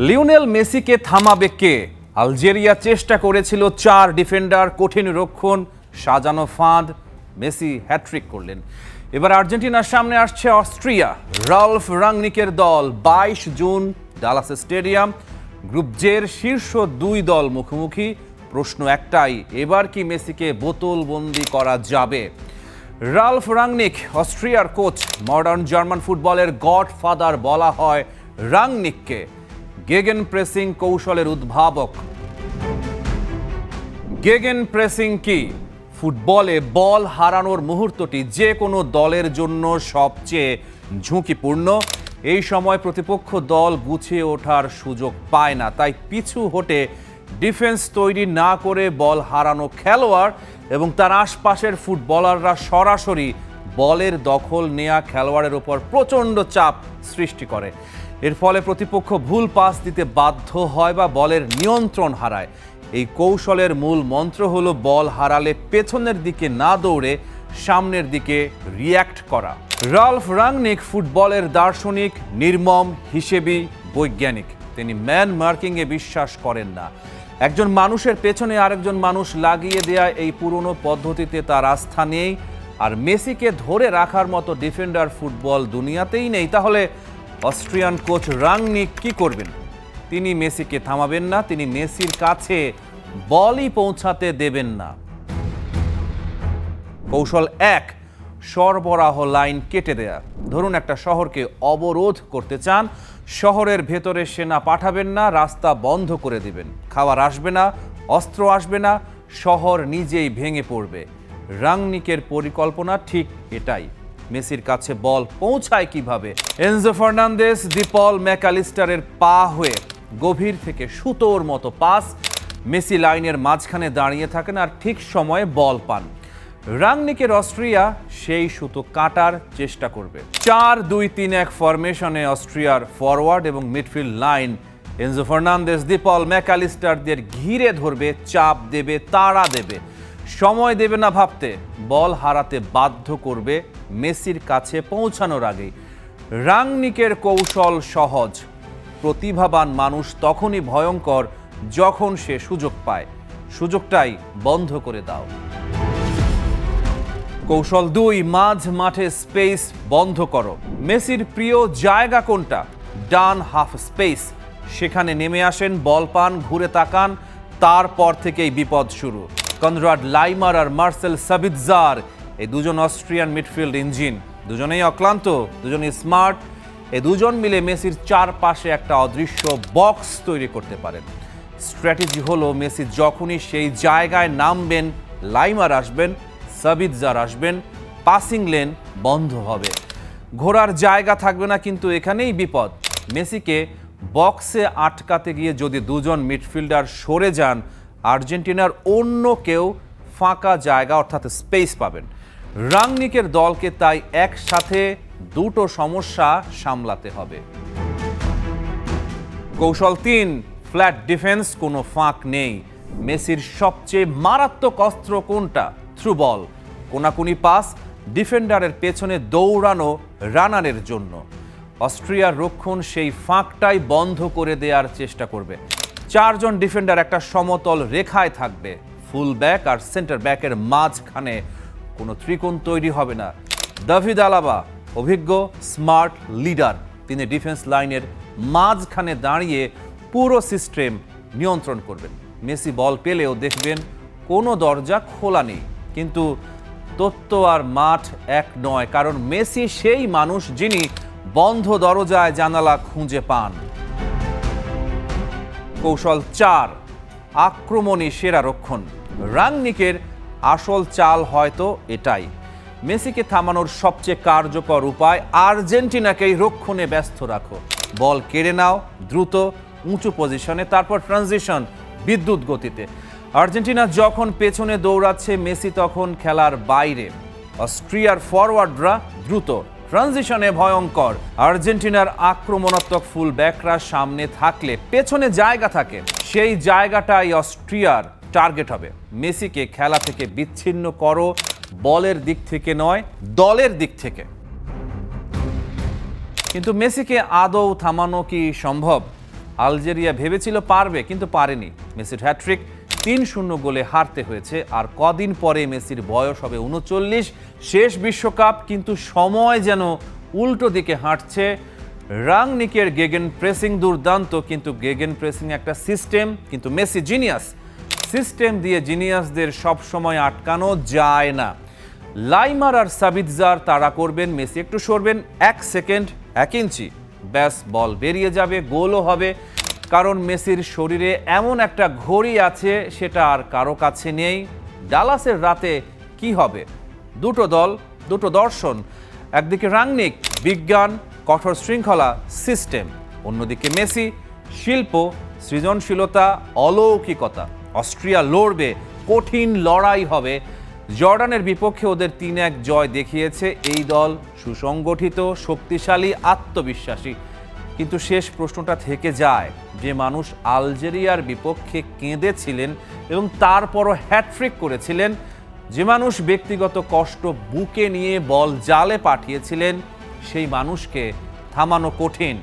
Lionel মেসিকে থামাবে কে? Algeria চেষ্টা করেছিল 4 ডিফেন্ডার, কঠিন রক্ষণ, সাজানো ফাঁদ, মেসি হ্যাট্রিক করলেন। এবার আর্জেন্টিনার সামনে আসছে অস্ট্রিয়া। রালফ রাংনিকের দল 22 জুন ডালাস স্টেডিয়াম। গ্রুপ জের শীর্ষ 2 দল মুখোমুখি। প্রশ্ন একটাই, এবার কি মেসিকে বোতলবন্দি করা যাবে? রালফ রাংনিক অস্ট্রিয়ার কোচ, মডার্ন জার্মান ফুটবলের গডফাদার বলা হয় রাংনিককে। গেগেন প্রেসিং কৌশলের উদ্ভাবক। গেগেন প্রেসিং কি? ফুটবলে বল হারানোর মুহূর্তটি যে কোনো দলের জন্য সবচেয়ে ঝুঁকিপূর্ণ। এই সময় প্রতিপক্ষ দল গুছিয়ে ওঠার সুযোগ পায় না, তাই পিছু হটে ডিফেন্স তৈরি না করে বল হারানো খেলোয়াড় এবং তার আশপাশের ফুটবলাররা সরাসরি বলের দখল নেয়া খেলোয়াড়ের উপর প্রচণ্ড চাপ সৃষ্টি করে। এর ফলে প্রতিপক্ষ ভুল পাস দিতে বাধ্য হয় বা বলের নিয়ন্ত্রণ হারায়। এই কৌশলের মূল মন্ত্র হলো বল হারালে পেছনের দিকে না দৌড়ে সামনের দিকে রিয়্যাক্ট করা। রালফ রাংনিক ফুটবলের দার্শনিক, নির্মম, হিসেবি, বৈজ্ঞানিক। তিনি ম্যান মার্কিংয়ে বিশ্বাস করেন না। একজন মানুষের পেছনে আরেকজন মানুষ লাগিয়ে দেয়া এই পুরনো পদ্ধতিতে তার আস্থা নেই। আর মেসিকে ধরে রাখার মতো ডিফেন্ডার ফুটবল দুনিয়াতেই নেই। তাহলে অস্ট্রিয়ান কোচ রাংনিক কি করবেন? তিনি মেসিকে থামাবেন না, তিনি মেসির কাছে বলই পৌঁছাতে দেবেন না। কৌশল 1, সরবরাহ লাইন কেটে দেয়া। ধরুন একটা শহরকে অবরোধ করতে চান, শহরের ভেতরে সেনা পাঠাবেন না, রাস্তা বন্ধ করে দিবেন। খাবার আসবে না, অস্ত্র আসবে না, শহর নিজেই ভেঙে পড়বে। রাংনিকের পরিকল্পনা ঠিক এটাই। মেসির কাছে বল পৌঁছায় কিভাবে? এনজো ফার্নান্দেস, ডিপল, ম্যাকঅ্যালিস্টারের পা হয়ে গভীর থেকে সুতোর মতো পাস। মেসি লাইনের মাঝখানে দাঁড়িয়ে থাকেন আর ঠিক সময়ে বল পান। রাংনিকের অস্ট্রিয়া সেই সুতো কাটার চেষ্টা করবে। 4-2-3-1 ফরমেশনে অস্ট্রিয়ার ফরওয়ার্ড এবং midfield line Enzo Fernandez, De Paul, ম্যাকঅ্যালিস্টারদের ঘিরে ধরবে, চাপ দেবে, তাড়া দেবে, সময় দেবে না ভাবতে, বল হারাতে বাধ্য করবে মেসির কাছে পৌঁছানোর আগেই। রাংনিকের কৌশল সহজ। প্রতিভাবান মানুষ তখনই ভয়ঙ্কর যখন সে সুযোগ পায়। সুযোগটাই বন্ধ করে দাও। কৌশল 2, মাঝ মাঠে স্পেস বন্ধ করো। মেসির প্রিয় জায়গা কোনটা? ডান হাফ স্পেস। সেখানে নেমে আসেন, বল পান, ঘুরে তাকান, তারপর থেকেই বিপদ শুরু। কনরাড লাইমার আর মার্সেল সাবিৎজার, এই দুজন অস্ট্রিয়ান মিডফিল্ড ইঞ্জিন। দুজনেই অক্লান্ত, দুজনেই স্মার্ট। এই দুজন মিলে মেসির চারপাশে একটা অদৃশ্য বক্স তৈরি করতে পারেন। স্ট্র্যাটেজি হলো মেসি যখনই সেই জায়গায় নামবেন, লাইমার আসবেন, সাবিৎজার আসবেন, পাসিং লেন বন্ধ হবে, ঘোরার জায়গা থাকবে না। কিন্তু এখানেই বিপদ। মেসিকে বক্সে আটকাতে গিয়ে যদি দুজন মিডফিল্ডার সরে যান, আর্জেন্টিনার অন্য কেউ ফাঁকা জায়গা অর্থাৎ স্পেস পাবেন। রাংনিকের দলকে তাই একসাথে দুটো সমস্যা সামলাতে হবে। কৌশল 3, ফ্ল্যাট ডিফেন্স, কোনো ফাঁক নেই। মেসির সবচেয়ে মারাত্মক অস্ত্র কোনটা? থ্রু বল, কোনাকুনি পাস, ডিফেন্ডারের পেছনে দৌড়ানো রানারের জন্য। অস্ট্রিয়ার রক্ষণ সেই ফাঁকটাই বন্ধ করে দেওয়ার চেষ্টা করবে। 4 জন ডিফেন্ডার একটা সমতল রেখায় থাকবে। ফুল ব্যাক আর সেন্টার ব্যাকের মাঝখানে কোনো ত্রিকোণ তৈরি হবে না। দাভিদ আলাবা অভিজ্ঞ, স্মার্ট লিডার। তিনি ডিফেন্স লাইনের মাঝখানে দাঁড়িয়ে পুরো সিস্টেম নিয়ন্ত্রণ করবেন। মেসি বল পেলেও দেখবেন কোনো দরজা খোলা নেই। কিন্তু তত্ত্ব আর মাঠ এক নয়, কারণ মেসি সেই মানুষ যিনি বন্ধ দরজায় জানালা খুঁজে পান। কৌশল 4, আক্রমণী সেরা রক্ষণ। রাংনিকের আসল চাল হয়তো এটাই। মেসিকে থামানোর সবচেয়ে কার্যকর উপায় আর্জেন্টিনাকেই রক্ষণে ব্যস্ত রাখো। বল কেড়ে নাও দ্রুত, উঁচু পজিশনে, তারপর ট্রানজিশন বিদ্যুৎ গতিতে। আর্জেন্টিনা যখন পেছনে দৌড়াচ্ছে, মেসি তখন খেলার বাইরে। অস্ট্রিয়ার ফরওয়ার্ডরা দ্রুত, ট্রানজিশনে ভয়ঙ্কর। আর্জেন্টিনার আক্রমণাত্মক ফুল ব্যাকরা সামনে থাকলে পেছনে জায়গা থাকে, সেই জায়গাটাই অস্ট্রিয়ার টার্গেট হবে। মেসিকে খেলা থেকে বিচ্ছিন্ন করো, বলের দিক থেকে নয়, দলের দিক থেকে। কিন্তু মেসিকে আদৌ থামানো কি সম্ভব? আলজেরিয়া ভেবেছিল পারবে, কিন্তু পারেনি। মেসির হ্যাট্রিক, ৩-০ গোলে হারতে হয়েছে। আর কদিন পরে মেসির বয়স হবে ৩৯, শেষ বিশ্বকাপ, কিন্তু সময় যেন উল্টো দিকে হাঁটছে। রাংনিকের গেগেন প্রেসিং দুর্দান্ত, কিন্তু গেগেন প্রেসিং একটা সিস্টেম, কিন্তু মেসি জিনিয়াস। সিস্টেম দিয়ে জিনিয়াসদের সব সময় আটকানো যায় না। লাইমার আর সাবিৎজার তাড়া করবেন, মেসি একটু সরবেন ১ সেকেন্ড ১ ইঞ্চি, ব্যাস বল বেরিয়ে যাবে, গোলও হবে। কারণ মেসির শরীরে এমন একটা ঘড়ি আছে, সেটা আর কারো কাছে নেই। ডালাসের রাতে কি হবে? দুটো দল, দুটো দর্শন। একদিকে রাংনিক, বিজ্ঞান, কঠোর শৃঙ্খলা, সিস্টেম। অন্যদিকে মেসি, শিল্প, সৃজনশীলতা, অলৌকিকতা। অস্ট্রিয়া লড়বে, কঠিন লড়াই হবে। জর্ডানের বিপক্ষে ওদের ৩-১ জয় দেখিয়েছে এই দল, সুসংগঠিত, শক্তিশালী, আত্মবিশ্বাসী। কিন্তু শেষ প্রশ্নটা থেকে যায়, যে মানুষ আলজেরিয়ার বিপক্ষে কেঁদেছিলেন এবং তারপরও হ্যাট্রিক করেছিলেন, যে মানুষ ব্যক্তিগত কষ্ট বুকে নিয়ে বল জালে পাঠিয়েছিলেন, সেই মানুষকে থামানো কঠিন।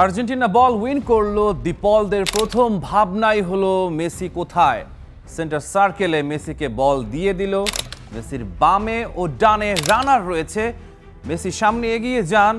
আর্জেন্টিনা বল উইন করলো, ডিপলদের প্রথম ভাবনাই হলো মেসি কোথায়। সেন্টার সার্কেলে মেসিকে বল দিয়ে দিল। মেসির বামে ও ডানে রানার রয়েছে। মেসি সামনে এগিয়ে যান,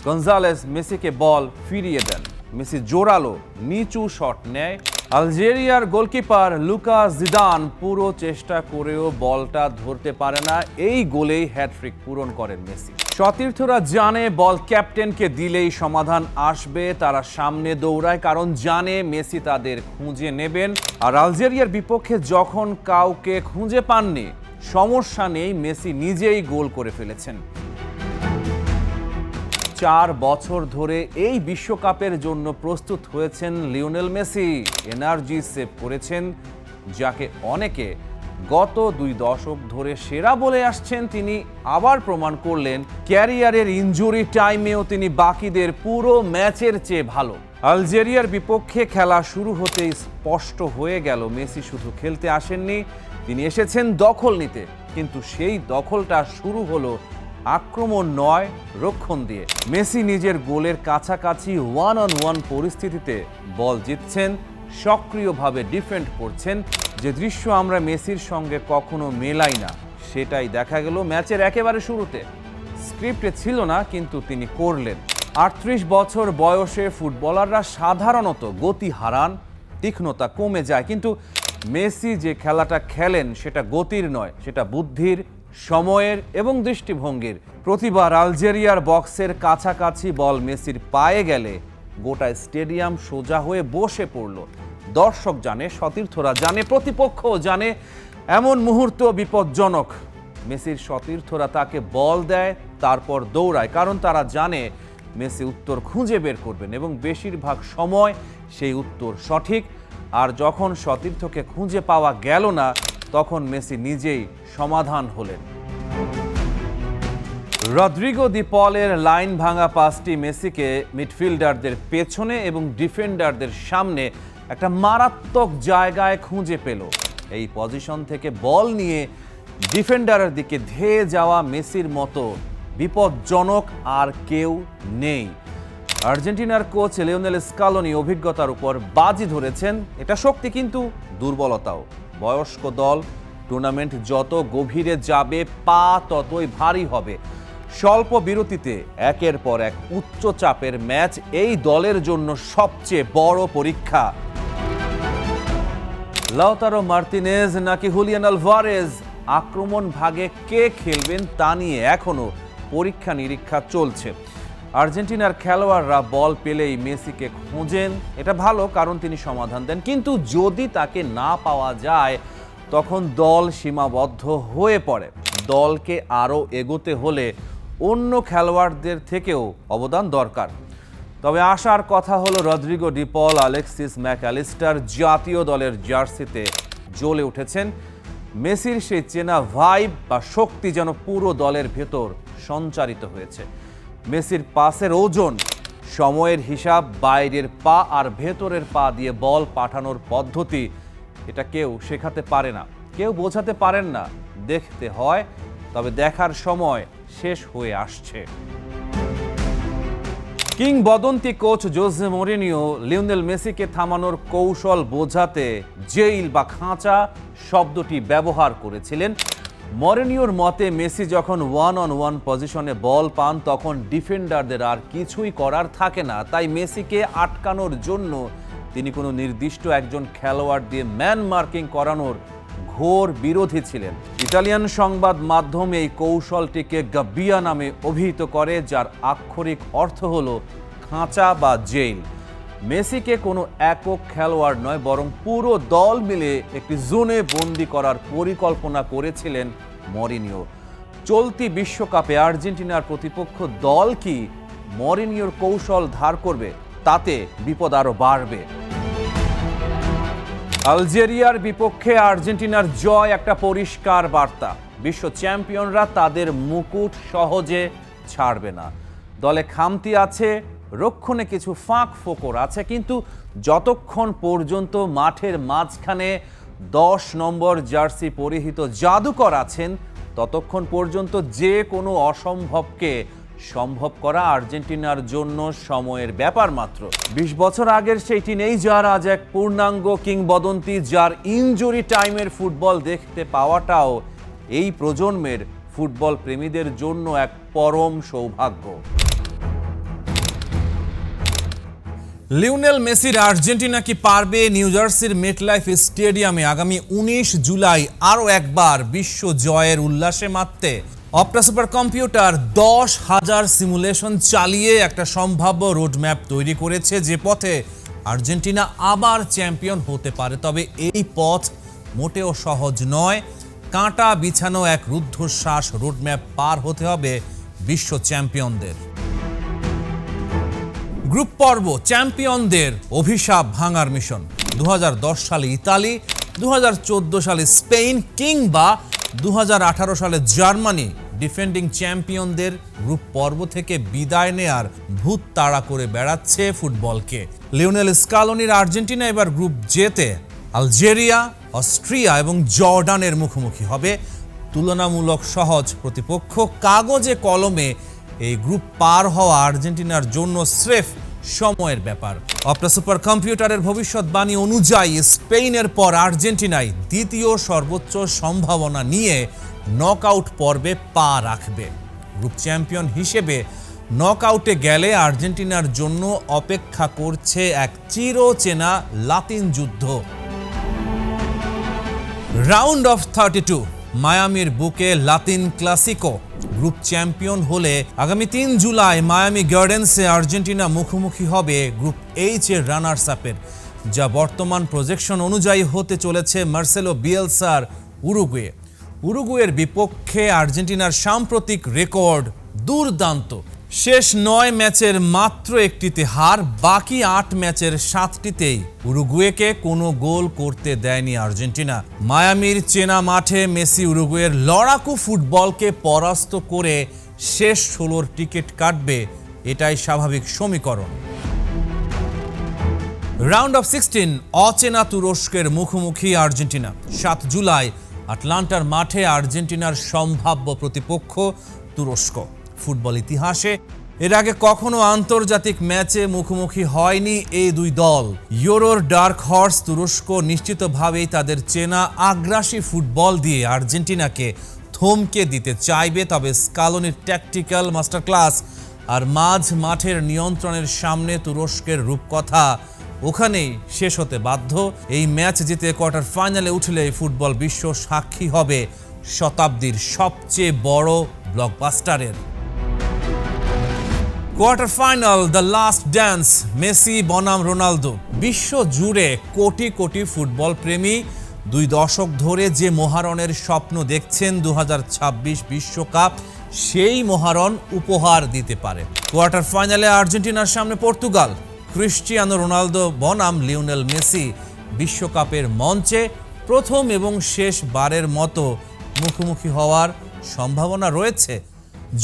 গনজালেস মেসিকে বল ফিরিয়ে দেন। মেসি জোরালো নিচু শট নেয়। আলজেরিয়ার গোলকিপার লুকাস জিদান পুরো চেষ্টা করেও বলটা ধরতে পারে না। এই গোলেই হ্যাট্রিক পূরণ করেন মেসি। সতীর্থরা জানে বল ক্যাপ্টেনকে দিলেই সমাধান আসবে, তারা সামনে দৌড়ায়, কারণ জানে মেসি তাদের খুঁজে নেবেন। আর আলজেরিয়ার বিপক্ষে যখন কাউকে খুঁজে পাননি, সমস্যা নেই, মেসি নিজেই গোল করে ফেলেছেন। 4 বছর ধরে এই বিশ্বকাপের জন্য প্রস্তুত হয়েছেন লিওনেল মেসি। এনার্জি সেভ করেছেন, যাকে অনেকে গত 2 দশক ধরে সেরা বলে আসছেন, তিনি আবার প্রমাণ করলেন। ক্যারিয়ারের ইনজুরি টাইমেও তিনি বাকিদের পুরো ম্যাচের চেয়ে ভালো। আলজেরিয়ার বিপক্ষে খেলা শুরু হতেই স্পষ্ট হয়ে গেল, মেসি শুধু খেলতে আসেননি, তিনি এসেছেন দখল নিতে। কিন্তু সেই দখলটা শুরু হলো আক্রমণ নয়, রক্ষণ দিয়ে। মেসি নিজের গোলের কাছাকাছি 1-on-1 পরিস্থিতিতে বল জিতছেন, সক্রিয়ভাবে ডিফেন্ড করছেন। যে দৃশ্য আমরা মেসির সঙ্গে কখনো মেলাই না, সেটাই দেখা গেল ম্যাচের একেবারে শুরুতে। স্ক্রিপ্টে ছিল না, কিন্তু তিনি করলেন। 38 বছর বয়সে ফুটবলাররা সাধারণত গতি হারান, তীক্ষ্ণতা কমে যায়, কিন্তু মেসি যে খেলাটা খেলেন সেটা গতির নয়, সেটা বুদ্ধির, সময়ের এবং দৃষ্টিভঙ্গির। প্রতিবার আলজেরিয়ার বক্সের কাছাকাছি বল মেসির পায়ে গেলে গোটা স্টেডিয়াম সোজা হয়ে বসে পড়ল। দর্শক জানে, সতীর্থরা জানে, প্রতিপক্ষও জানে এমন মুহূর্ত বিপজ্জনক। মেসির সতীর্থরা তাকে বল দেয়, তারপর দৌড়ায়, কারণ তারা জানে মেসি উত্তর খুঁজে বের করবেন এবং বেশিরভাগ সময় সেই উত্তর সঠিক। আর যখন সতীর্থকে খুঁজে পাওয়া গেল না, তখন মেসি নিজেই সমাধান হলেন। রদ্রিগো দি পলের লাইন ভাঙা পাসটি মেসিকে মিডফিল্ডারদের পেছনে এবং ডিফেন্ডারদের সামনে একটা মারাত্মক জায়গায় খুঁজে পেল। এই পজিশন থেকে বল নিয়ে ডিফেন্ডারের দিকে ধেয়ে যাওয়া মেসির মতো বিপজ্জনক আর কেউ নেই। আর্জেন্টিনার কোচ লিওনেল স্কালোনি অভিজ্ঞতার উপর বাজি ধরেছেন। এটা শক্তি, কিন্তু দুর্বলতাও। বয়স্ক দল, টুর্নামেন্ট যত গভীরে যাবে পা ততই ভারী হবে। স্বল্প বিরতিতে একের পর এক উচ্চ চাপের ম্যাচ এই দলের জন্য সবচেয়ে বড় পরীক্ষা। লাউতারো মার্তিনেজ নাকি হুলিয়ান আলভারেজ, আক্রমণ ভাগে কে খেলবেন তা নিয়ে এখনো পরীক্ষা নিরীক্ষা চলছে। আর্জেন্টিনার খেলোয়াড়রা বল পেলেই মেসিকে খোঁজেন, এটা ভালো, কারণ তিনি সমাধান দেন। কিন্তু যদি তাকে না পাওয়া যায়, তখন দল সীমাবদ্ধ হয়ে পড়ে। দলকে আরও এগোতে হলে অন্য খেলোয়াড়দের থেকেও অবদান দরকার। তবে আশার কথা হলো রদ্রিগো ডি পল, আলেক্সিস ম্যাকঅ্যালিস্টার জাতীয় দলের জার্সিতে জ্বলে উঠেছেন। মেসির সেই চেনা ভাইব বা শক্তি যেন পুরো দলের ভেতর সঞ্চারিত হয়েছে। মেসির পাসের ওজন, সময়ের হিসাব, বাইরের পা আর ভেতরের পা দিয়ে বল পাঠানোর পদ্ধতি, এটা কেউ শেখাতে পারে না, কেউ বোঝাতে পারেন না। দেখতে হয়, তবে দেখার সময় শেষ হয়ে আসছে। কিংবদন্তি কোচ জোসে মরিনিও লিওনেল মেসিকে থামানোর কৌশল বোঝাতে জেইল বা খাঁচা শব্দটি ব্যবহার করেছিলেন। মরিনিওর মতে মেসি যখন ওয়ান অন ওয়ান পজিশনে বল পান তখন ডিফেন্ডারদের আর কিছুই করার থাকে না, তাই মেসিকে আটকানোর জন্য তিনি কোনো নির্দিষ্ট একজন খেলোয়াড় দিয়ে ম্যান মার্কিং করানোর ঘোর বিরোধী ছিলেন। ইতালিয়ান সংবাদ মাধ্যম এই কৌশলটিকে গাব্বিয়া নামে অভিহিত করে, যার আক্ষরিক অর্থ হলো খাঁচা বা জেল। মেসিকে কোনো একক খেলোয়াড় নয়, বরং পুরো দল মিলে একটি জোনে বন্দি করার পরিকল্পনা করেছিলেন মরিনিও। চলতি বিশ্বকাপে আর্জেন্টিনার প্রতিপক্ষ দল কি মরিনিওর কৌশল ধার করবে? তাতে বিপদ আরও বাড়বে। আলজেরিয়ার বিপক্ষে আর্জেন্টিনার জয় একটা পরিষ্কার বার্তা। বিশ্ব চ্যাম্পিয়নরা তাদের মুকুট সহজে ছাড়বে না। দলে খামতি আছে, রক্ষণে কিছু ফাঁক ফোকর আছে, কিন্তু যতক্ষণ পর্যন্ত মাঠের মাঝখানে 10 নম্বর জার্সি পরিহিত জাদুকর আছেন ততক্ষণ পর্যন্ত যে কোনো অসম্ভবকে সম্ভব করা আর্জেন্টিনার জন্য সময়ের ব্যাপার মাত্র। 20 বছর আগের সেই টিনেজার আজ এক পূর্ণাঙ্গ কিংবদন্তি, যার ইনজুরি টাইমের ফুটবল দেখতে পাওয়াটাও এই প্রজন্মের ফুটবল প্রেমীদের জন্য এক পরম সৌভাগ্য। লিওনেল মেসির আর্জেন্টিনা কি পারবে নিউ জার্সির মেটলাইফ স্টেডিয়ামে আগামী 19 জুলাই আরও একবার বিশ্ব জয়ের উল্লাসে মাততে? অপটা সুপার কম্পিউটার 10,000 সিমুলেশন চালিয়ে একটা সম্ভাব্য রোডম্যাপ তৈরি করেছে, যে পথে আর্জেন্টিনা আবার চ্যাম্পিয়ন হতে পারে। তবে এই পথ মোটেও সহজ নয়। কাঁটা বিছানো এক রুদ্ধশ্বাস রোডম্যাপ পার হতে হবে বিশ্ব চ্যাম্পিয়নদের। গ্রুপ পর্ব চ্যাম্পিয়নদের অভিশাপ ভাঙার মিশন। 2010 সালে ইতালি, 2014 সালে স্পেন কিংবা 2018 সালে জার্মানি ডিফেন্ডিং চ্যাম্পিয়নদের গ্রুপ পর্ব থেকে বিদায় নেয়ার ভূত তাড়া করে বেড়াচ্ছে ফুটবলকে। লিওনেল স্কালোনির আর্জেন্টিনা এবার গ্রুপ জেতে আলজেরিয়া, অস্ট্রিয়া এবং জর্ডানের মুখোমুখি হবে। তুলনামূলক সহজ প্রতিপক্ষ। কাগজে কলমে এই গ্রুপ পার হওয়া আর্জেন্টিনার জন্য স্রেফ সময়ের ব্যাপার। অপটা সুপার কম্পিউটারের ভবিষ্যৎবাণী অনুযায়ী স্পেনের পর আর্জেন্টিনায় দ্বিতীয় সর্বোচ্চ সম্ভাবনা নিয়ে নকআউট পর্বে পা রাখবে। গ্রুপ চ্যাম্পিয়ন হিসেবে নকআউটে গেলে আর্জেন্টিনার জন্য অপেক্ষা করছে এক চিরচেনা লাতিন যুদ্ধ। রাউন্ড অফ 32 মায়ামির বুকে লাতিন ক্লাসিকো। গ্রুপ চ্যাম্পিয়ন হলে আগামী 3 জুলাই মায়ামি গার্ডেন্সে আর্জেন্টিনা মুখোমুখি হবে গ্রুপ এইচ এর রানার্স আপের, যা বর্তমান প্রজেকশন অনুযায়ী হতে চলেছে মার্সেলো বিয়েলসার উরুগুয়ে। উরুগুয়ের বিপক্ষে আর্জেন্টিনার সাম্প্রতিক রেকর্ড দুর্দান্ত। শেষ 9 ম্যাচের মাত্র একটিতে হার, বাকি 8 ম্যাচের 7টিতেই উরুগুয়েকে কোনো গোল করতে দেয়নি আর্জেন্টিনা। মায়ামির চেনা মাঠে মেসি উরুগুয়ের লড়াকু ফুটবলকে পরাস্ত করে শেষ 16-র টিকিট কাটবে, এটাই স্বাভাবিক সমীকরণ। রাউন্ড অফ 16 অচেনা তুরস্কের মুখোমুখি আর্জেন্টিনা। 7 জুলাই আটলান্টার মাঠে আর্জেন্টিনার সম্ভাব্য প্রতিপক্ষ তুরস্ক। ফুটবল ইতিহাসে এর আগে কখনো আন্তর্জাতিক ম্যাচে মুখোমুখি হয়নি এই দুই দল। ইউরোর ডার্ক হর্স তুরস্ক নিশ্চিতভাবেই তাদের চেনা আগ্রাসী ফুটবল দিয়ে আর্জেন্টিনাকে থমকে দিতে চাইবে, তবে স্কালোনির ট্যাকটিক্যাল মাস্টার ক্লাস আর মাঝ মাঠের নিয়ন্ত্রণের সামনে তুরস্কের রূপকথা ওখানেই শেষ হতে বাধ্য। এই ম্যাচ জিতে কোয়ার্টার ফাইনালে উঠলে ফুটবল বিশ্ব সাক্ষী হবে শতাব্দীর সবচেয়ে বড় ব্লকবাস্টারের। Quarter final, the last dance, Messi বনাম রোনালদো। বিশ্ব জুড়ে কোটি কোটি ফুটবল প্রেমী 2 দশক ধরে যে মহারণের স্বপ্ন দেখছেন 2026 বিশ্বকাপ, সেই মহারণ উপহার দিতে পারে। কোয়ার্টার ফাইনালে আর্জেন্টিনার সামনে পর্তুগাল, ক্রিস্টিয়ানো রোনালদো বনাম লিওনেল মেসি বিশ্বকাপের মঞ্চে প্রথম এবং শেষ বারের মতো মুখোমুখি হওয়ার সম্ভাবনা রয়েছে।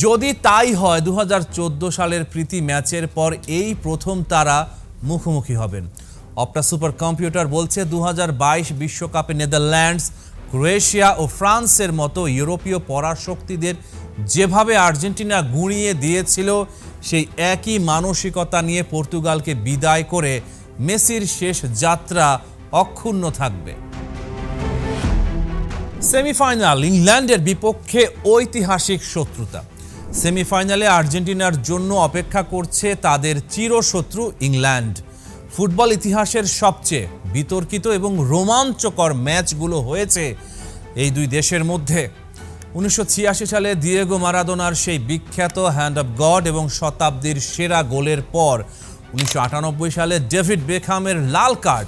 যদি তাই হয় 2014 সালের প্রীতি ম্যাচের পর এই প্রথম তারা মুখোমুখি হবেন। অপটা সুপার কম্পিউটার বলছে 2022 বিশ্বকাপে নেদারল্যান্ডস, ক্রোয়েশিয়া ও ফ্রান্সের মতো ইউরোপীয় পরাশক্তিদের যেভাবে আর্জেন্টিনা গুঁড়িয়ে দিয়েছিল, সেই একই মানসিকতা নিয়ে পর্তুগালকে বিদায় করে মেসির শেষ যাত্রা অক্ষুণ্ণ থাকবে। সেমিফাইনাল, ইংল্যান্ডের বিপক্ষে ঐতিহাসিক শত্রুতা। সেমিফাইনালে আর্জেন্টিনার জন্য অপেক্ষা করছে তাদের চিরশত্রু ইংল্যান্ড। ফুটবল ইতিহাসের সবচেয়ে বিতর্কিত এবং রোমাঞ্চকর ম্যাচগুলো হয়েছে এই দুই দেশের মধ্যে। 1986 সালে দিয়েগো মারাদোনার সেই বিখ্যাত হ্যান্ড অফ গড এবং শতাব্দীর সেরা গোলের পর 1998 সালে ডেভিড বেকহামের লাল কার্ড।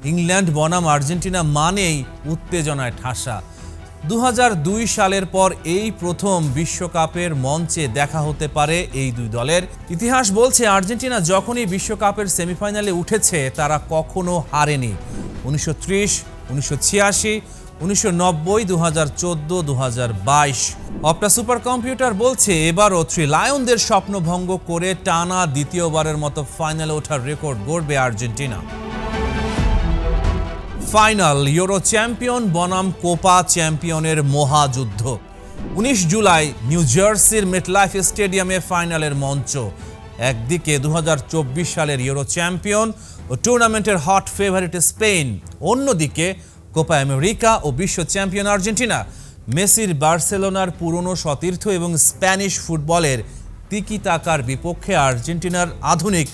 ইংল্যান্ড বনাম আর্জেন্টিনা মানেই উত্তেজনায় ঠাসা। 2002 সালের পর এই প্রথম বিশ্বকাপের মঞ্চে দেখা হতে পারে এই দুই দলের। ইতিহাস বলছে আর্জেন্টিনা যখনই বিশ্বকাপের সেমিফাইনালে উঠেছে তারা কখনো হারেনি। 1930, 1986, 1990, 2014, 2022। অপটা সুপার কম্পিউটার বলছে এবারও থ্রি লায়নদের স্বপ্নভঙ্গ করে টানা দ্বিতীয়বারের মতো ফাইনালে ওঠার রেকর্ড গড়বে আর্জেন্টিনা। ফাইনাল, ইউরো চ্যাম্পিয়ন বনাম কোপা চ্যাম্পিয়নের মহাযুদ্ধ। 19 জুলাই নিউ জার্সির মেটলাইফ স্টেডিয়ামে ফাইনালের মঞ্চ। একদিকে 2024 সালের ইউরো চ্যাম্পিয়ন ও টুর্নামেন্টের হট ফেভারিট স্পেন, অন্যদিকে কোপা আমেরিকা ও বিশ্ব চ্যাম্পিয়ন আর্জেন্টিনা। মেসির বার্সেলোনার পুরনো সতীর্থ এবং স্প্যানিশ ফুটবলের তিকি তাকার বিপক্ষে আর্জেন্টিনার আধুনিক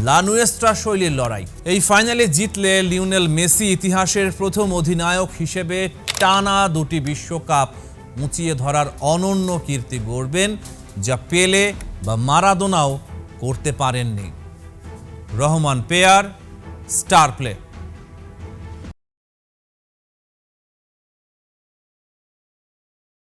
লা নুয়েস্ত্রা শৈলীর লড়াই। এই ফাইনালে জিতলে লিওনেল মেসি ইতিহাসের প্রথম অধিনায়ক হিসেবে টানা দুটি বিশ্বকাপ মুচিয়ে ধরার অনন্য কীর্তি গড়বেন, যা পেলে বা মারাদোনাও করতে পারেননি। Rahman pair, star play.